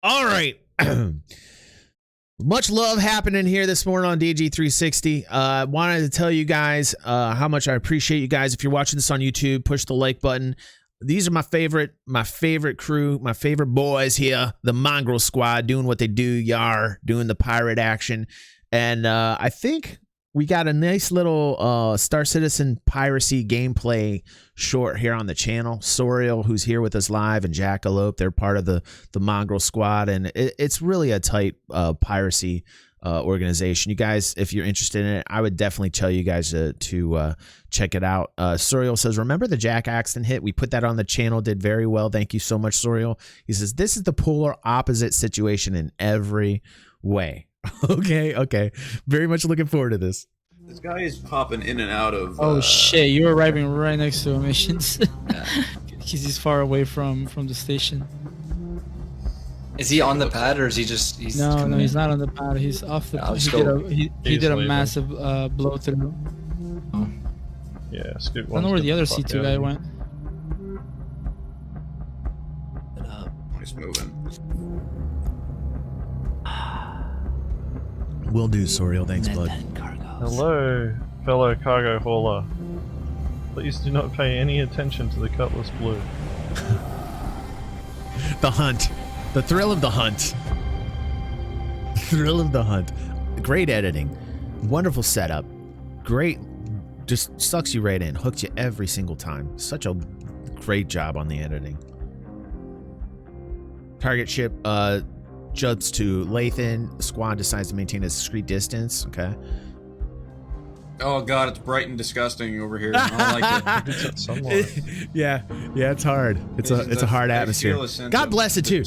All right. Much love happening here this morning on DG360. Wanted to tell you guys how much I appreciate you guys. If you're watching this on YouTube, push the like button. These are my favorite crew, my favorite boys here, the Mongrel Squad, doing what they do, doing the pirate action. And I think we got a nice little Star Citizen piracy gameplay short here on the channel. Soriel, who's here with us live, and Jackalope, they're part of the Mongrel Squad, and it's really a tight piracy organization. You guys, if you're interested in it, I would definitely tell you guys to check it out. Soriel says, remember the Jack Axton hit? We put that on the channel, did very well. Thank you so much, Soriel. He says, this is the polar opposite situation in every way. Okay. Very much looking forward to this. This guy is popping in and out of... Oh shit, you're arriving right next to emissions. He's far away from the station. Is he on the pad or is he just... No, he's not on the pad. He's off the pad. He did a massive blow through. Oh. Yeah, Scoop. I don't know where the other C2 guy went. He's moving. Will do, Soriel. Thanks, bud. Hello, fellow cargo hauler. Please do not pay any attention to the Cutlass Blue. The hunt. The thrill of the hunt. Thrill of the hunt. Great editing. Wonderful setup. Great. Just sucks you right in. Hooks you every single time. Such a great job on the editing. Target ship jumps to Lathan. Squad decides to maintain a discreet distance. Okay. Oh god, it's bright and disgusting over here. I don't like it. Yeah, it's hard. It's a hard atmosphere. God bless it too.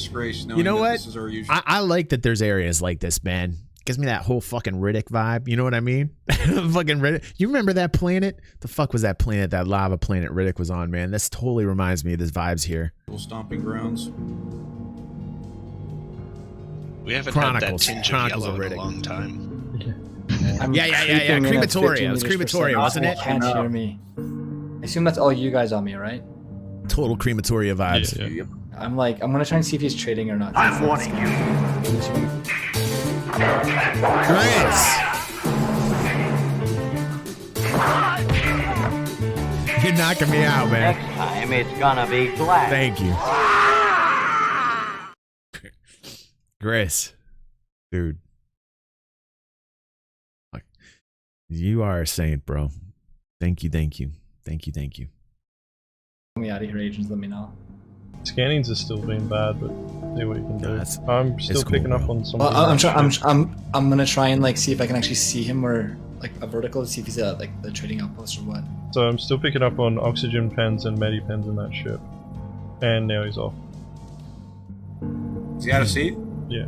You know what? I like that there's areas like this, man. Gives me that whole fucking Riddick vibe. You know what I mean? Fucking Riddick. You remember that planet? The fuck was that planet? That lava planet Riddick was on, man. This totally reminds me of this vibes here. Stomping grounds. We haven't had that tinge of yellow in a long time. Yeah. Crematoria. It was crematoria, wasn't it? Can't hear me. I assume that's all you guys on me, right? Total crematoria vibes. Yeah. I'm gonna try and see if he's trading or not. I'm warning you. Chris! You're knocking me out, man. Next time it's gonna be black. Thank you. Chris. Dude. You are a saint, bro. Thank you. Get me out of here, agents. Let me know. Scannings are still being bad, but see what you can do. No, I'm still picking up on some. I'm gonna try and see if I can actually see him or a vertical to see if he's at the trading outpost or what. So I'm still picking up on oxygen pens and medi pens in that ship, and now he's off. Is he out of seat? Yeah.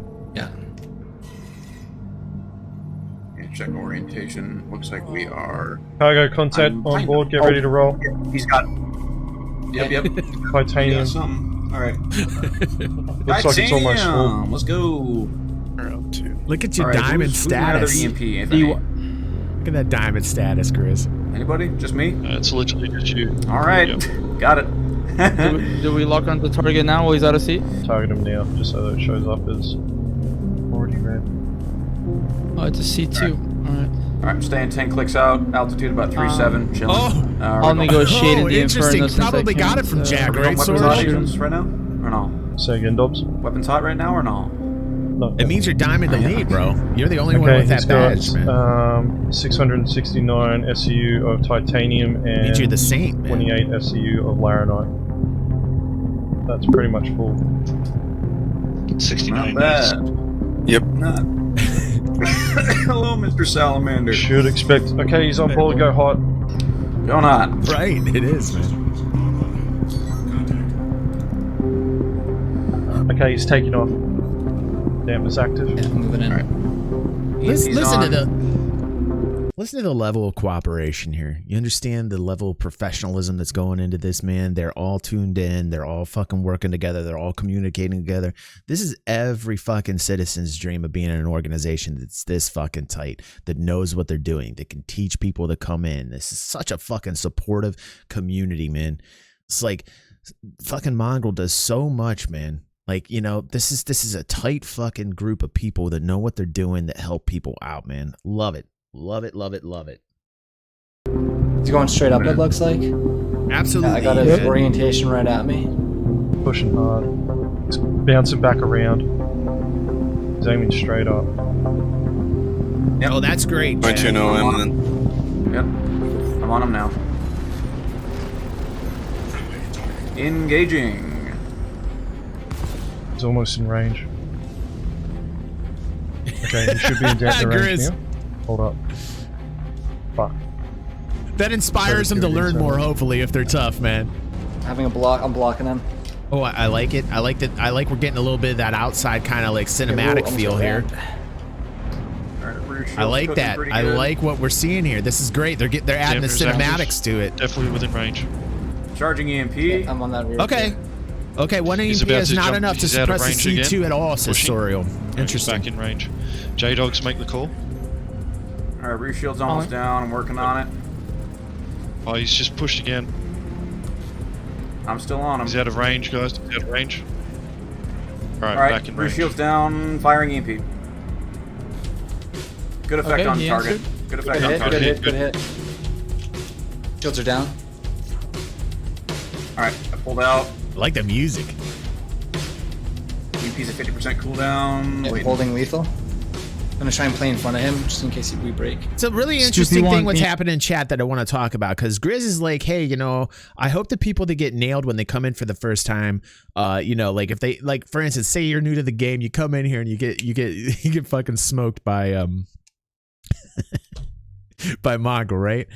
Check orientation. Looks like we are. Cargo content on board. Get ready to roll. He's got. Yep. Titanium. Something. All right. Looks like it's almost full. Let's go. Look at your diamond status. EMP, Look at that diamond status, Chris. Anybody? Just me? It's literally just you. All right. Yep. Got it. Do we lock on the target now while he's out of seat? Target him now, just so that it shows up as already red. Oh, it's a C2. Alright. Alright, staying 10 clicks out. Altitude about 3.7. Chilling. I'll negotiate in the interesting. Inferno. Probably got it from Jack, right? Weapons hot agents right now? Or no? Say again, Dobbs? Weapons hot right now or no? No. It means you're diamond elite, bro. You're the only one with that badge, man. 669 SCU of titanium and means you're the saint, man. 28 SCU of laranite. That's pretty much full. 69 Not bad. Yep. Not. Hello, Mr. Salamander. Should expect. Okay, he's on board. Go hot. Going on. Right, it is, man. Okay, he's taking off. Damper's active. Yeah, I'm moving in. All right. Listen to the level of cooperation here. You understand the level of professionalism that's going into this, man. They're all tuned in. They're all fucking working together. They're all communicating together. This is every fucking citizen's dream of being in an organization that's this fucking tight, that knows what they're doing, that can teach people to come in. This is such a fucking supportive community, man. It's like fucking Mongrel does so much, man. Like, you know, this is a tight fucking group of people that know what they're doing, that help people out, man. Love it. Love it, love it, love it. He's going straight up, it looks like. Absolutely. Yeah, I got his orientation right at me. Pushing hard. He's bouncing back around. He's aiming straight up. Yep. Oh, that's great. Don't you know him then? Yep. I'm on him now. Engaging. He's almost in range. Okay, he should be in range now. Hold up. Fuck. That inspires them to learn more, hopefully, if they're tough, man. Having a block, I'm blocking him. Oh, I like it. I like that. I like we're getting a little bit of that outside kind of like cinematic feel here. I like that. I like what we're seeing here. This is great. They're adding the cinematics to it. Definitely within range. Charging EMP. Yeah, I'm on that rear. Okay. Okay, one EMP is not enough to suppress the C2 at all, says Sorial. Interesting. Back in range. J-Dogs make the call. Alright, rear shield's almost down. I'm working on it. Oh, he's just pushed again. I'm still on him. He's out of range, guys. He's out of range. Alright, back in rear range. shield's down. Firing EMP. Good effect on target. Good effect on target. Good hit. Shields are down. Alright, I pulled out. I like the music. EMP's at 50% cooldown. Yeah, holding lethal. I'm gonna try and play in front of him just in case we break. It's a really interesting thing what's happening in chat that I want to talk about, because Grizz is like, hey, you know, I hope the people that get nailed when they come in for the first time, you know, like if they, like for instance, say you're new to the game, you come in here and you get fucking smoked by by Mongrel, right?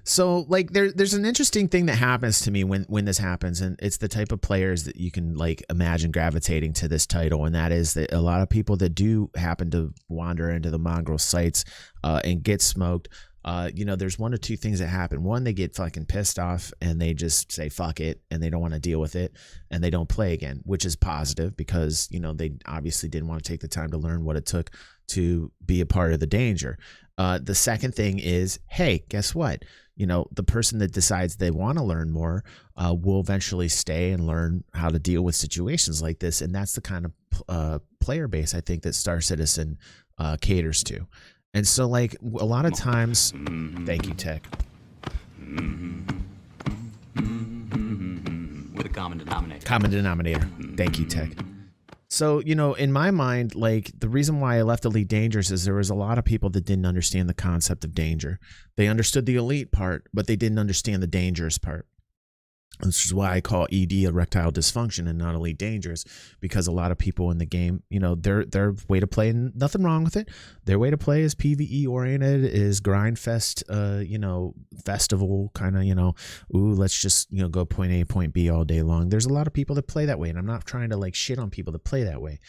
So like there's an interesting thing that happens to me when this happens, and it's the type of players that you can like imagine gravitating to this title, and that is that a lot of people that do happen to wander into the Mongrel sites and get smoked, you know, there's one or two things that happen. One, they get fucking pissed off and they just say fuck it and they don't want to deal with it and they don't play again, which is positive because, you know, they obviously didn't want to take the time to learn what it took to be a part of the danger. The second thing is, hey, guess what? You know, the person that decides they want to learn more will eventually stay and learn how to deal with situations like this. And that's the kind of player base I think that Star Citizen caters to. And so, like, a lot of times, thank you, Tech. With a common denominator. Common denominator. Thank you, Tech. So, you know, in my mind, like, the reason why I left Elite Dangerous is there was a lot of people that didn't understand the concept of danger. They understood the elite part, but they didn't understand the dangerous part. This is why I call ED erectile dysfunction and not Elite Dangerous, because a lot of people in the game, you know, their way to play, and nothing wrong with it. Their way to play is PvE oriented, is grind fest, you know, festival kind of, you know, ooh, let's just, you know, go point A, point B all day long. There's a lot of people that play that way, and I'm not trying to like shit on people that play that way.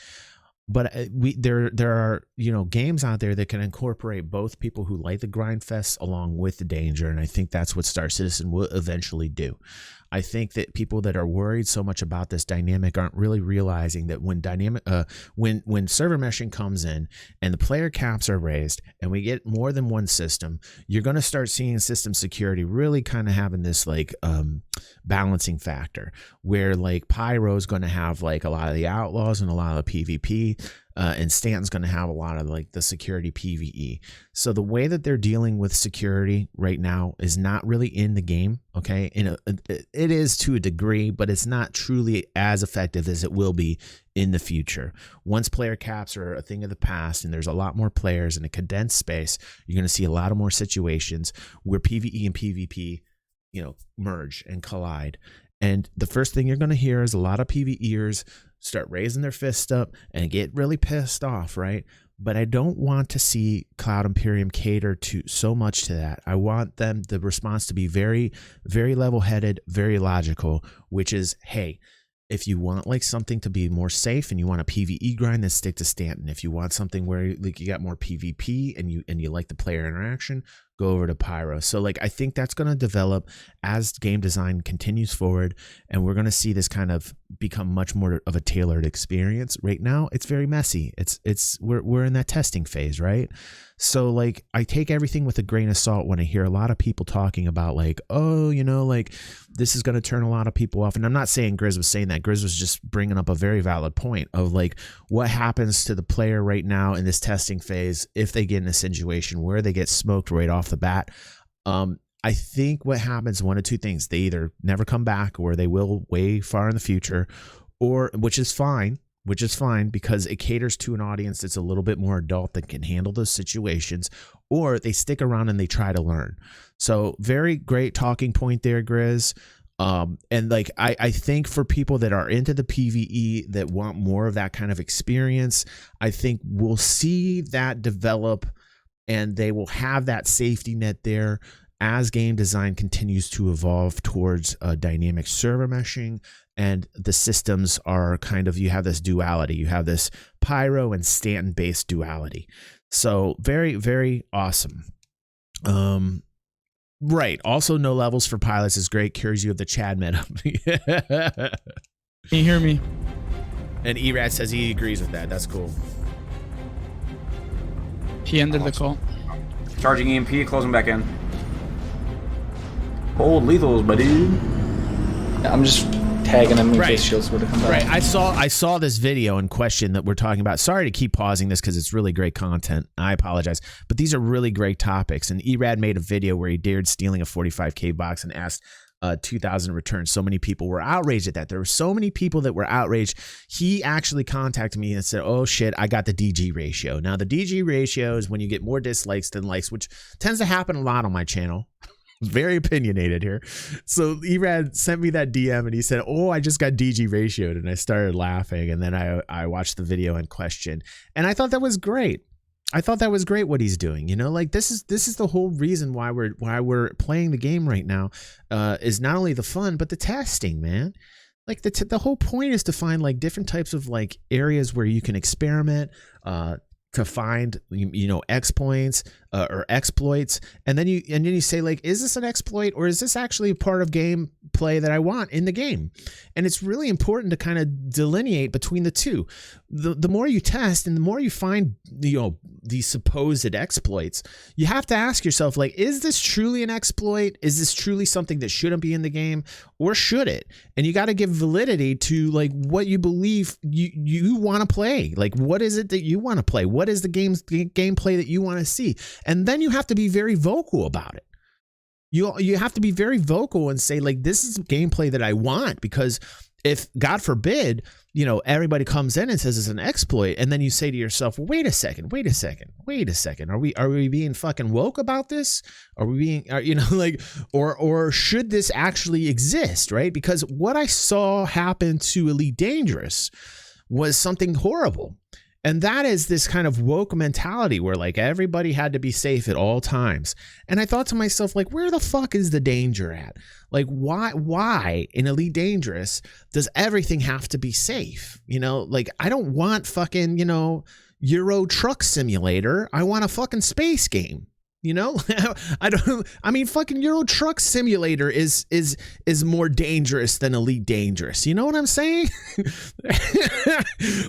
But there are, you know, games out there that can incorporate both people who like the grind fest along with the danger, and I think that's what Star Citizen will eventually do. I think that people that are worried so much about this dynamic aren't really realizing that when when server meshing comes in and the player caps are raised and we get more than one system, you're going to start seeing system security really kind of having this like balancing factor where like Pyro is going to have like a lot of the outlaws and a lot of the PvP. And Stanton's going to have a lot of like the security PvE. So the way that they're dealing with security right now is not really in the game. Okay. It is to a degree, but it's not truly as effective as it will be in the future. Once player caps are a thing of the past and there's a lot more players in a condensed space, you're going to see a lot of more situations where PvE and PvP, you know, merge and collide. And the first thing you're going to hear is a lot of PvEers start raising their fist up and get really pissed off, right? But I don't want to see Cloud Imperium cater to so much to that. I want the response to be very, very level-headed, very logical, which is, hey, if you want like something to be more safe and you want a PvE grind, then stick to Stanton. If you want something where like you got more PvP and you like the player interaction, go over to pyro. So like I think that's going to develop as game design continues forward, and we're going to see this kind of become much more of a tailored experience. Right now it's very messy. We're in that testing phase, right? So like I take everything with a grain of salt when I hear a lot of people talking about like, oh, you know, like this is going to turn a lot of people off. And I'm not saying Grizz was saying that. Grizz was just bringing up a very valid point of like what happens to the player right now in this testing phase if they get in a situation where they get smoked right off the bat. I think what happens, one of two things: they either never come back, or they will way far in the future, or which is fine because it caters to an audience that's a little bit more adult that can handle those situations, or they stick around and they try to learn. So very great talking point there, Grizz. And like I think for people that are into the PvE that want more of that kind of experience, I think we'll see that develop, and they will have that safety net there as game design continues to evolve towards dynamic server meshing, and the systems are kind of, you have this duality, you have this pyro and Stanton based duality. So very, very awesome. Right. Also, no levels for pilots is great. Cures you of the Chad meta. Can you hear me? And Erad says he agrees with that. That's cool. He ended the call. Charging EMP, closing back in. Hold lethals, buddy. Yeah, I'm just tagging him in case shields were to come back. Right. I saw this video in question that we're talking about. Sorry to keep pausing this because it's really great content. I apologize. But these are really great topics. And Erad made a video where he dared stealing a 45K box and asked 2,000 returns. So many people were outraged at that. There were so many people that were outraged. He actually contacted me and said, oh shit, I got the DG ratio. Now the DG ratio is when you get more dislikes than likes, which tends to happen a lot on my channel. Very opinionated here. So Erad sent me that DM and he said, oh, I just got DG ratioed, and I started laughing, and then I watched the video in question, and I thought that was great. I thought that was great what he's doing. You know, like this is the whole reason why we're playing the game right now, is not only the fun but the testing, man. Like the whole point is to find like different types of like areas where you can experiment, to find, you know, exploits or exploits, and then you say like, is this an exploit, or is this actually a part of gameplay that I want in the game? And it's really important to kind of delineate between the two. The more you test and the more you find, you know, these supposed exploits, you have to ask yourself like, is this truly an exploit? Is this truly something that shouldn't be in the game, or should it? And you got to give validity to like what you believe you want to play. Like, what is it that you want to play? What is the gameplay that you want to see? And then you have to be very vocal about it. You have to be very vocal and say like, this is gameplay that I want, because if God forbid, you know, everybody comes in and says it's an exploit, and then you say to yourself, well, wait a second. Are we being fucking woke about this? Are we being, you know, like, or should this actually exist, right? Because what I saw happen to Elite Dangerous was something horrible. And that is this kind of woke mentality where like everybody had to be safe at all times. And I thought to myself, like, where the fuck is the danger at? Like, why in Elite Dangerous does everything have to be safe? You know, like, I don't want fucking, you know, Euro Truck Simulator. I want a fucking space game. You know, I mean, fucking Euro Truck Simulator is more dangerous than Elite Dangerous. You know what I'm saying?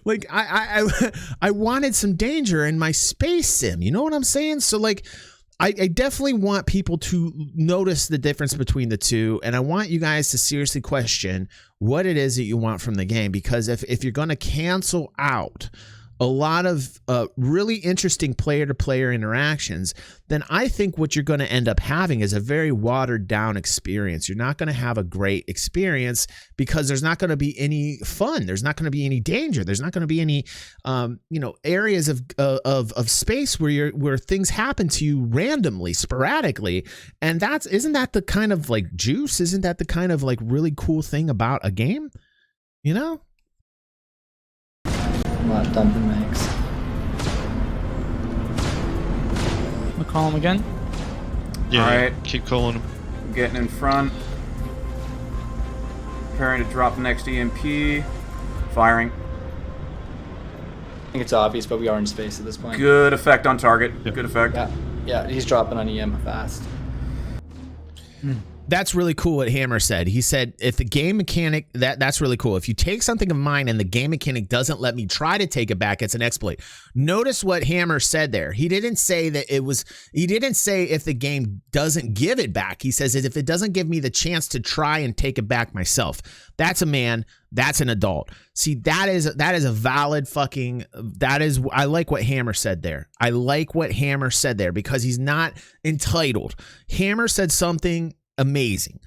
Like I wanted some danger in my space sim. You know what I'm saying? So like, I definitely want people to notice the difference between the two. And I want you guys to seriously question what it is that you want from the game, because if you're going to cancel out a lot of really interesting player-to-player interactions, then I think what you're going to end up having is a very watered-down experience. You're not going to have a great experience because there's not going to be any fun. There's not going to be any danger. There's not going to be any, you know, areas of space where things happen to you randomly, sporadically, and isn't that the kind of like juice? Isn't that the kind of like really cool thing about a game? You know? I'm not dumping mags. I'm gonna call him again. Yeah, All right. Keep calling him. Getting in front. Preparing to drop the next EMP. Firing. I think it's obvious, but we are in space at this point. Good effect on target. Yep. Good effect. Yeah. Yeah, he's dropping on EM fast. That's really cool what Hammer said. He said, if the game mechanic, that's really cool. If you take something of mine and the game mechanic doesn't let me try to take it back, it's an exploit. Notice what Hammer said there. He didn't say that he didn't say if the game doesn't give it back. He says if it doesn't give me the chance to try and take it back myself. That's a man. That's an adult. See, that is a valid fucking, I like what Hammer said there. I like what Hammer said there because he's not entitled. Hammer said something amazing.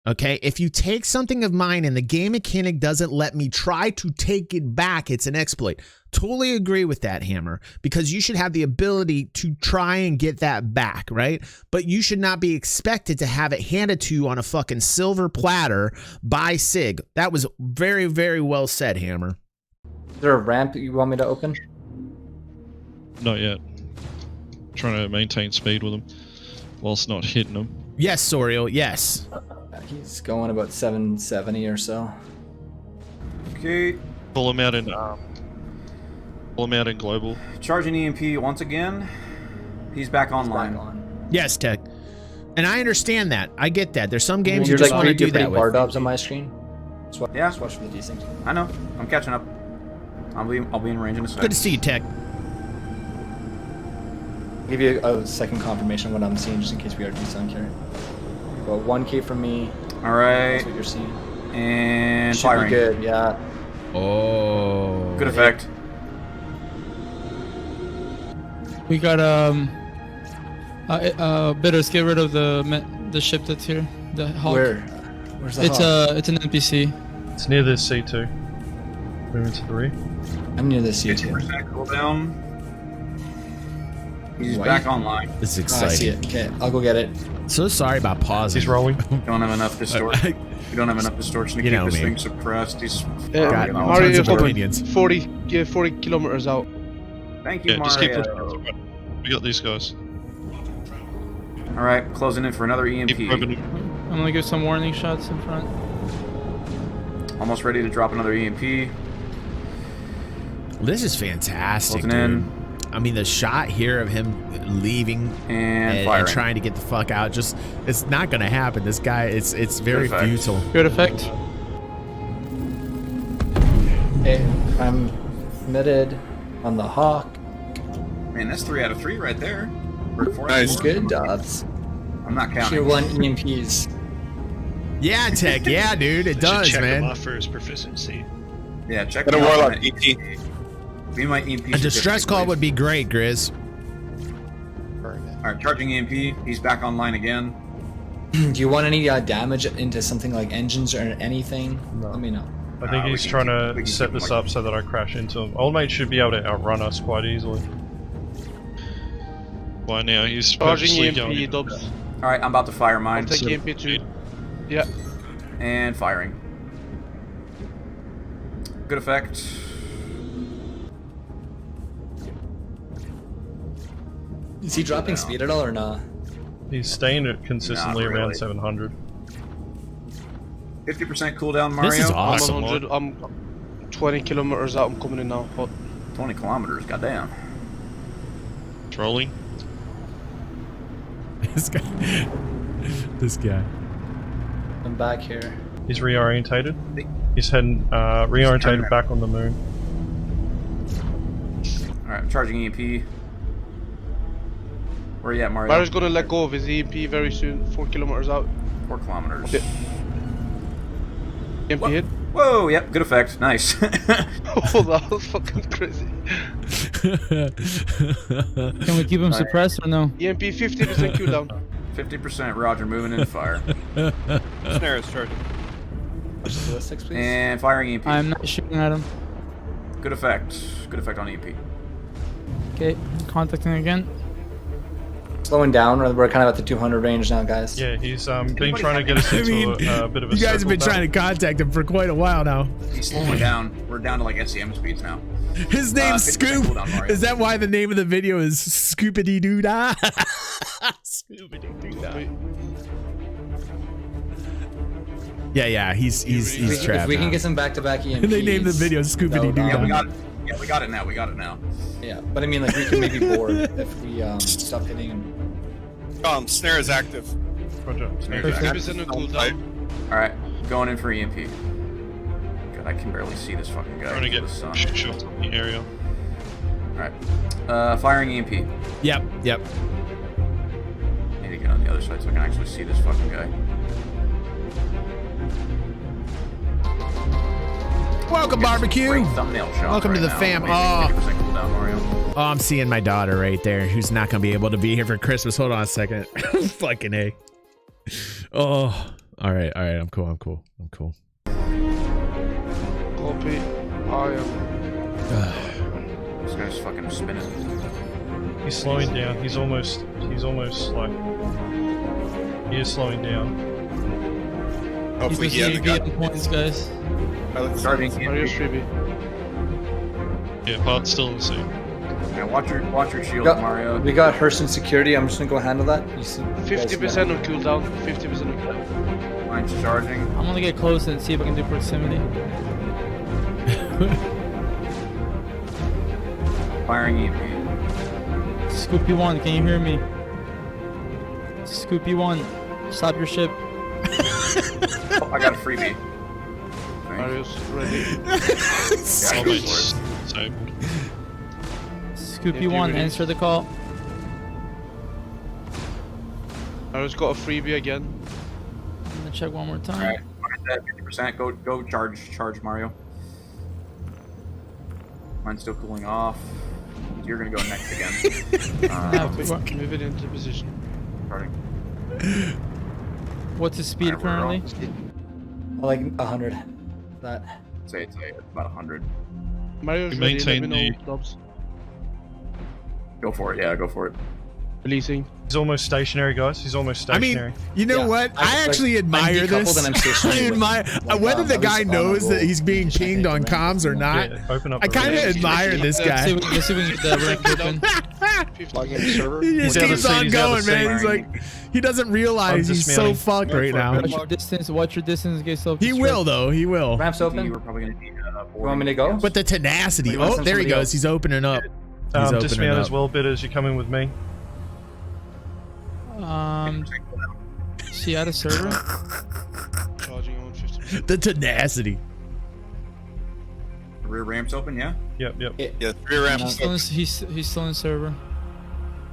Okay, if you take something of mine and the game mechanic doesn't let me try to take it back, it's an exploit. Totally agree with that, Hammer, because you should have the ability to try and get that back, right? But you should not be expected to have it handed to you on a fucking silver platter by Sig. That was very, very well said, Hammer. Is there a ramp you want me to open? Not yet. Trying to maintain speed with him whilst not hitting him. Yes, Soriel, yes. He's going about 770 or so. Okay. Pull him out in global. Charging EMP once again. He's back online. Yes, Tech. And I understand that. I get that. There's some games you You're just like want to do that bar with. dobs on my screen. Yeah. Swatch for the desync. I know. I'm catching up. I'll be in range in a second. Good to see you, Tech. I'll give you a second confirmation of what I'm seeing, just in case we are desync here. About 1K from me. All right. That's what you're seeing. And Should firing. be good, yeah. Oh. Good effect. We got Bitters, get rid of the ship that's here. The Hawk. Where's the Hawk? It's an NPC. It's near this C2. Moving to the rear. I'm near the C2. 50% cooldown. He's White? back online. This is Oh, I see exciting. it. Okay, I'll go get it. So sorry about pausing. He's rolling. Don't have enough distortion. We don't have enough distortion to You keep know this me. thing suppressed. He's Got all Mario, kinds of you're opinions. 40 kilometers out. Thank you, Yeah, just keep Mario. pushing. We got these guys. All right, closing in for another EMP. Keep probing. I'm gonna give some warning shots in front. Almost ready to drop another EMP. This is fantastic, Closing dude. in. I mean, the shot here of him leaving And firing. trying to get the fuck out, just it's not gonna happen. This guy, it's very Good effect. futile. Good effect. Okay, I'm committed on the Hawk. Man, that's 3 out of 3 right there. Or 4 out of Nice. 4. Good dobs. I'm not Tier counting. 1 EMPs. Yeah, Tech. Yeah, dude, it Should does, check him man. off for his proficiency. Yeah, check Got a me out on warlock it. ET. Be my EMP. A distress call would be great, Grizz. Alright, charging EMP. He's back online again. Do you want any damage into something like engines or anything? No. Let me know. I think we he's can trying keep- we to can set keep this him up so that I crash into him. Old mate should be able to outrun us quite easily. By now, he's Charging purposely going. EMP, Dobbs. Alright, I'm about to fire I'll mine. take EMP too. Yeah. And firing. Good effect. Is he dropping speed at all or not? He's staying at consistently Not really. around 700. 50% cooldown, Mario. This is I'm awesome. 100. I'm 20 kilometers out. I'm coming in now. Hot. 20 kilometers, goddamn. Trolling. This guy. This guy. I'm back here. He's reorientated. He's heading reorientated back on the moon. Alright, I'm charging EMP. Where you at, Mario? Mario's gonna let go of his EMP very soon. 4 kilometers out. 4 kilometers. Okay. EMP hit. Whoa, yep, good effect. Nice. Oh, that was fucking crazy. Can we keep him suppressed or no? EMP 50% cooldown. 50%, Roger, moving in fire. Snare is charging. Ballistics, please. And firing EMP. I'm not shooting at him. Good effect. Good effect on EMP. Okay, contacting again. Slowing down, we're kind of at the 200 range now, guys. Yeah, he's been trying to get us into a bit of a you guys have been circle trying to contact him for quite a while now. He's slowing down. We're down to like SCM speeds now. His name's 50% Scoop. cooldown, Mario. Is that why the name of the video is Skoopidi Doo Dah? Skoopidi Doo Dah. Yeah, he's If trapped. we can now. get some back-to-back EMPs. They named the video Skoopidi Doo Yeah, Dah. we got it. Yeah, we got it now. We got it now. Yeah, but I mean, like, we can maybe board if we stop hitting him. Snare is active. Roger. Snare's active. 50% on cooldown. Alright, going in for EMP. God, I can barely see this fucking guy. Trying to get the sun. shots on the area. Alright. Firing EMP. Yep. Need to get on the other side so I can actually see this fucking guy. Welcome, barbecue. Great thumbnail shot. Welcome to the now. fam. Amazing. 50% cooldown, Mario. Oh, I'm seeing my daughter right there, who's not gonna be able to be here for Christmas. Hold on a second. Fucking A. Oh, all right. I'm cool. Copy. I am. This guy's fucking spinning. He's slowing down. He's almost like. He is slowing down. Hopefully he hasn't got points, guys. Starting Mario's EMP. freebie. Yeah, Pod's still in the scene. Yeah, watch your shield, Mario. We got Hurston security. I'm just gonna go handle that. 50% on cooldown. 50% on cooldown. Mine's charging. I'm gonna get close and see if I can do proximity. Firing EMP. Skoopy 1, can you hear me? Skoopy 1, stop your ship. Oh, I got a freebie. Mario's ready. Yeah, go for it. Disabled. Scoopy 1, answer the call. Mario's got a freebie again. I'm gonna check one more time. Alright, mine's at 50%. Go charge Mario. Mine's still cooling off. You're gonna go next again. Move it into position. Starting. What's his speed Alright, we're currently? Like 100. That. Say it's about 100. Mario's We ready. maintain Let me know, the- Dobbs. Go for it. Yeah, go for it. Releasing. He's almost stationary, guys. He's almost stationary. You know what? I actually admire this. I admire whether the guy knows that he's being pinged on comms or not. Yeah, open up I the kind of range. admire this guy. Let's see if we can get that rank open. Log in server. He just He's keeps out of on sync, he's out of going, man. sync. He's like, he doesn't realize he's so dismounting. fucked right now. Watch your distance, in case of He will though. He will. Ramps You open. were probably gonna need You want me to go? But the tenacity. Or you want Oh, some there he somebody goes. else? He's opening up. He's opening Dismount up. as well, bitters. You're coming with me. Is he out of server? Charging on 50%. The tenacity. Rear ramps open, yeah? Yep. Yeah, 3 ramps. He's still in server.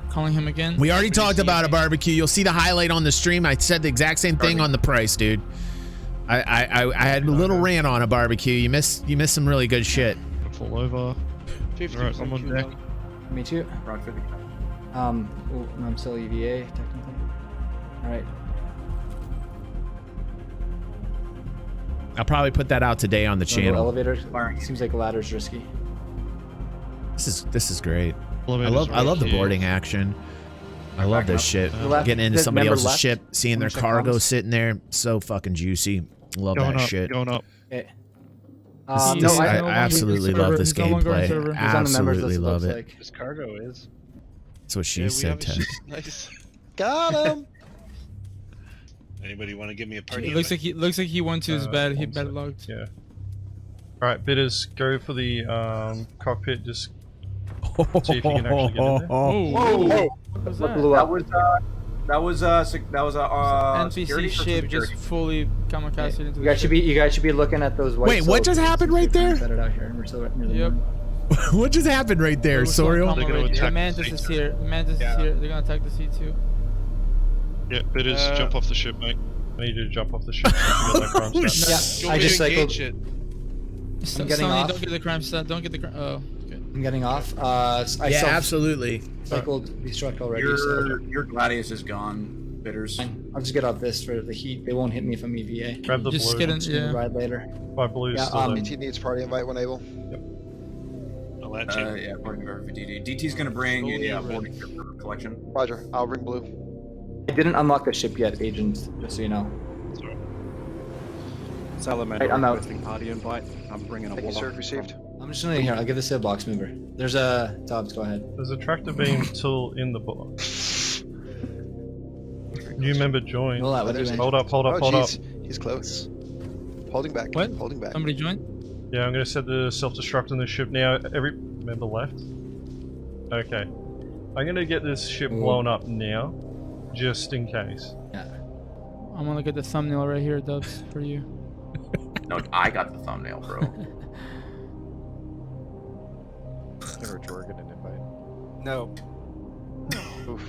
Calling him again. We already talked about a barbecue. You'll see the highlight on the stream. I said the exact same thing on the price, dude. I had a little rant on a barbecue. You missed some really good shit. Fall over. 50% Alright, I'm on deck. cooldown. Me too. Rock 50. No, I'm still EVA technically. All right. I'll probably put that out today on the Wanna go channel. elevator. Firing. Seems like ladder's risky. This is great. I Elevator's love the right here. boarding action. I love this shit. Left- Getting into that somebody member else's left. ship, seeing their Wanna check cargo comms? sitting there, so fucking juicy. Love Going that up, shit. going up. Okay. This- No, I I absolutely server. love this He's no longer on gameplay. server. He's on the members Absolutely list, love looks it. like. His cargo is. That's what she Yeah, we said, have a Ted. Nice. Got him. Anybody want to give me a party? It looks like he went to his bed. He bed logged. Yeah. All right, bitters. Go for the cockpit. Just see if you can actually get in there. Whoa! What was What that? blew up? That was security NPC for ship security. just fully kamikaze into You the guys should ship. be looking at those white. Wait, what just happened right there? Set it out here. We're still near the Yep. moon. What just happened right there, We're still Sorial? on They're gonna right here. attack Mantis the is sea. here. Mantis is here. They're gonna attack the C2. Yeah, bitters, jump off the ship, mate. I need you to jump off the ship. So you get that crime stat. Yeah, I just cycled. Sonny, getting off. don't get the crime stat. Don't get the crime. Oh, okay. I'm getting off. I Yeah, absolutely. cycled destruct already. So Your Gladius is gone, bitters. I'll just get off this for the heat. They won't hit me if I'm EVA. Grab the Just blue. get in. Just Yeah. ride later. My blue's Yeah, still there. DT needs party invite when able. I'll let you. Yeah, according to for DD. DT's gonna bring a boarding ship for collection. Roger, I'll bring blue. I didn't unlock the ship yet, agents. Just so you know. Salamander Right, I'm out. requesting party invite. I'm bringing a Thank you, wall sir. up. Received. I'm just gonna here. I'll give this to a box mover. There's a Dobbs. Go ahead. There's a tractor beam tool in the box. New member joined. Roll out. What do you mean? Hold up. Oh, Hold up. jeez. He's close. Holding back. What? Holding back. Somebody join. Yeah, I'm gonna set the self-destruct on the ship now. Every member left. Okay. I'm gonna get this ship blown up now. just in case. Yeah. I'm gonna get the thumbnail right here, Dubs, for you. No, I got the thumbnail, bro. Never Jorgen an invite. No. Oof.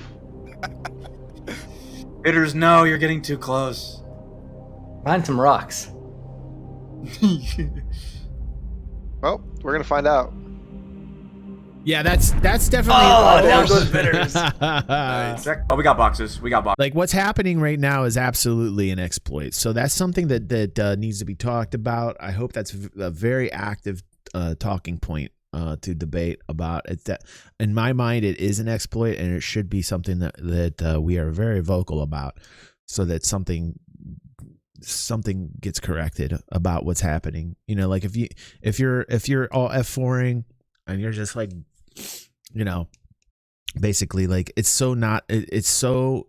Hitters, no, you're getting too close. Find some rocks. Well, we're gonna find out. Yeah, that's definitely. Oh, there goes bitters. Oh, we got boxes. We got boxes. Like what's happening right now is absolutely an exploit. So that's something that needs to be talked about. I hope that's a very active talking point to debate about. It's that in my mind it is an exploit, and it should be something that we are very vocal about, so that something gets corrected about what's happening. You know, like if you're all F4ing and you're just like, you know, basically like it's so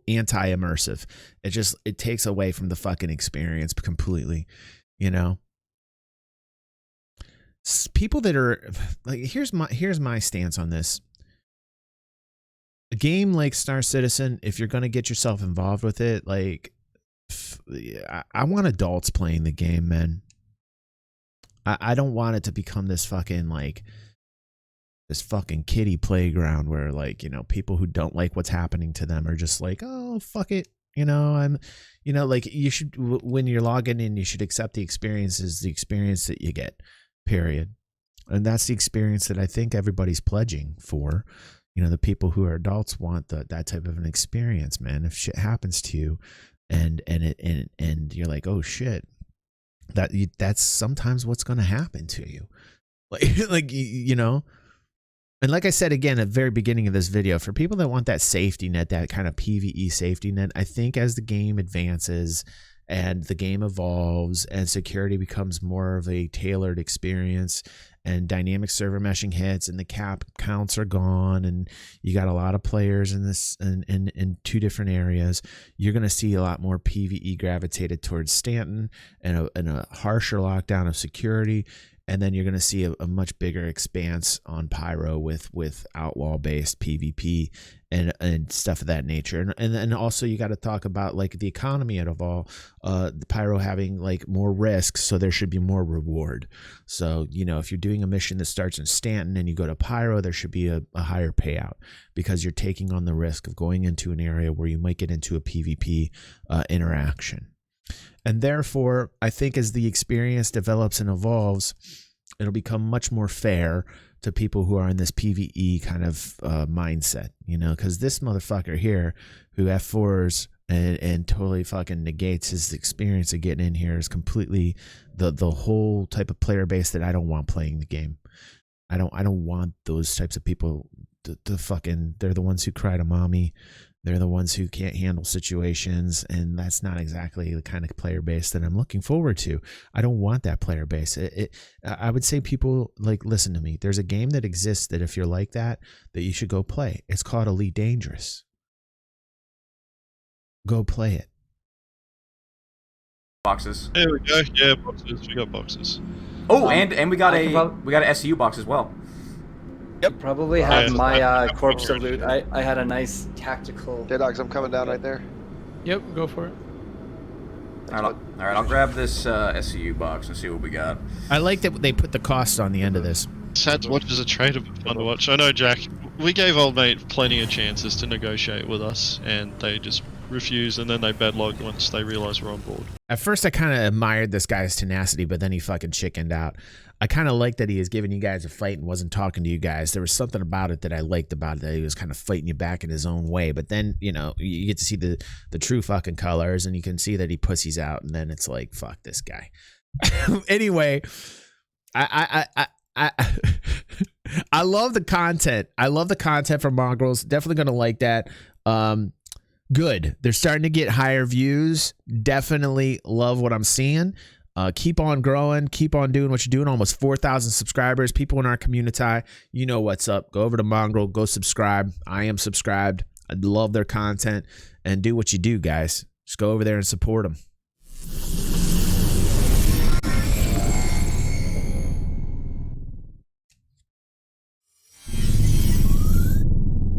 anti-immersive. It takes away from the fucking experience completely, you know. People that are like, here's my stance on this. A game like Star Citizen, if you're going to get yourself involved with it, like I want adults playing the game, man. I don't want it to become this fucking kiddie playground where, like, you know, people who don't like what's happening to them are just like, oh, fuck it. You know, like you should, when you're logging in, you should accept the experience that you get, period. And that's the experience that I think everybody's pledging for. You know, the people who are adults want that type of an experience, man. If shit happens to you and you're like, oh shit, that's sometimes what's going to happen to you. Like, you know, and like I said, again, at the very beginning of this video, for people that want that safety net, that kind of PvE safety net, I think as the game advances and the game evolves and security becomes more of a tailored experience and dynamic server meshing hits and the cap counts are gone and you got a lot of players in this in two different areas, you're going to see a lot more PvE gravitated towards Stanton and a harsher lockdown of security. And then you're going to see a much bigger expanse on Pyro with outlaw-based PvP and stuff of that nature. And then also you got to talk about like the economy of all, the Pyro having like more risks, so there should be more reward. So, you know, if you're doing a mission that starts in Stanton and you go to Pyro, there should be a higher payout because you're taking on the risk of going into an area where you might get into a PvP interaction. And therefore, I think as the experience develops and evolves, it'll become much more fair to people who are in this PvE kind of mindset, you know, because this motherfucker here who F4s and totally fucking negates his experience of getting in here is completely the whole type of player base that I don't want playing the game. I don't want those types of people to fucking, they're the ones who cry to mommy. They're the ones who can't handle situations, and that's not exactly the kind of player base that I'm looking forward to. I don't want that player base. I would say people, like, listen to me. There's a game that exists that if you're like that you should go play. It's called Elite Dangerous. Go play it. Boxes. There we go. Yeah, boxes. We got boxes. Oh, and we got an SCU box as well. Yep. Probably have my corpse of loot. I had a nice tactical. Dead dogs, I'm coming down right there. Yep, go for it. All right, I'll grab this SCU box and see what we got. I like that they put the cost on the end of this. Sad to watch as a trader, but fun to watch. I know, Jack, we gave old mate plenty of chances to negotiate with us, and they just refused, and then they badlogged once they realized we're on board. At first, I kind of admired this guy's tenacity, but then he fucking chickened out. I kind of liked that he was giving you guys a fight and wasn't talking to you guys. There was something about it that I liked about it, that he was kind of fighting you back in his own way. But then, you know, you get to see the true fucking colors, and you can see that he pussies out, and then it's like, fuck this guy. Anyway, I love the content. I love the content from Mongrels. Definitely gonna like that. Good. They're starting to get higher views. Definitely love what I'm seeing. Keep on growing. Keep on doing what you're doing. Almost 4,000 subscribers. People in our community, you know what's up. Go over to Mongrel. Go subscribe. I am subscribed. I love their content. And do what you do, guys. Just go over there and support them.